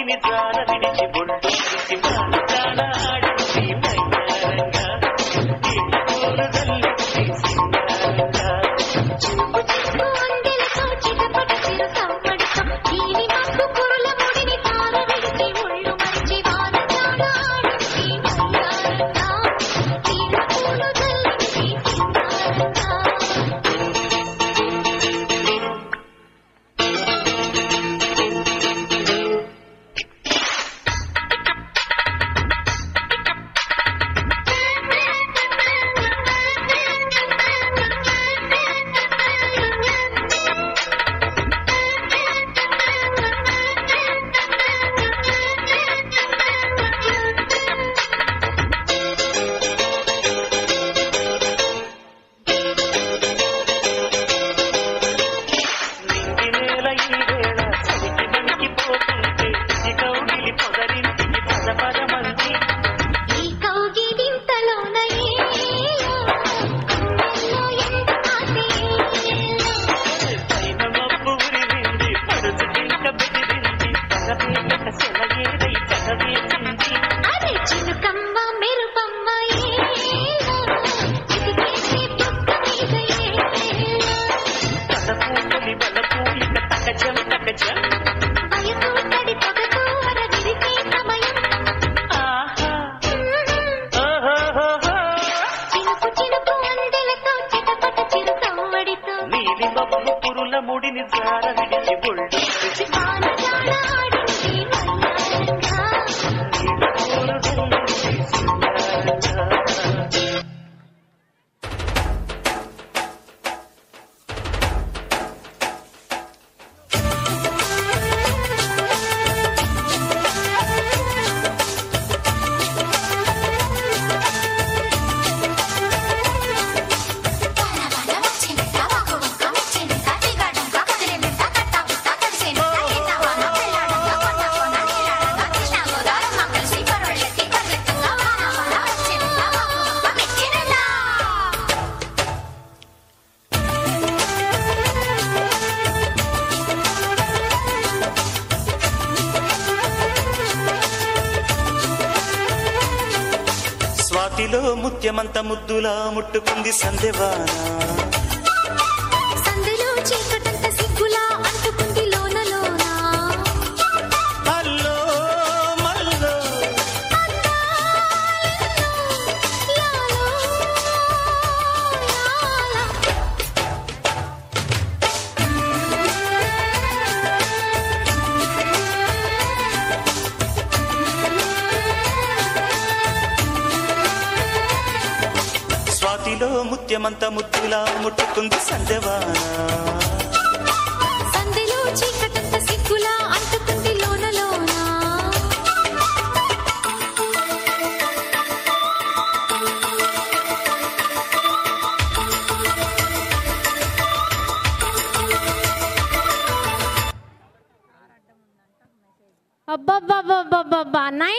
ముడిని జార విడిచి బొడ్డు విడిచి ప్రాణ ఆడింది మయ్యారంగా నీళ్ళ పూలు జల్లింది సింగారంగా పురుల ముడిని జార విడిచి బొడ్డు విడిచి స్వాతిలో ముత్యమంత ముద్దులా ముట్టుకుంది సందెవాన సందెలో చీకటంత సిగ్గులా అంటుకుంది లోన లోన అల్లో మల్లో స్వాతిలో ముత్యమంత ముద్దులా ముట్టుకుంది సందెవాన సందెలో చీకటంత సిగ్గులా అంటుకుంది లోన లోన అబ్బబ్బబ్బబ్బబ్బా 9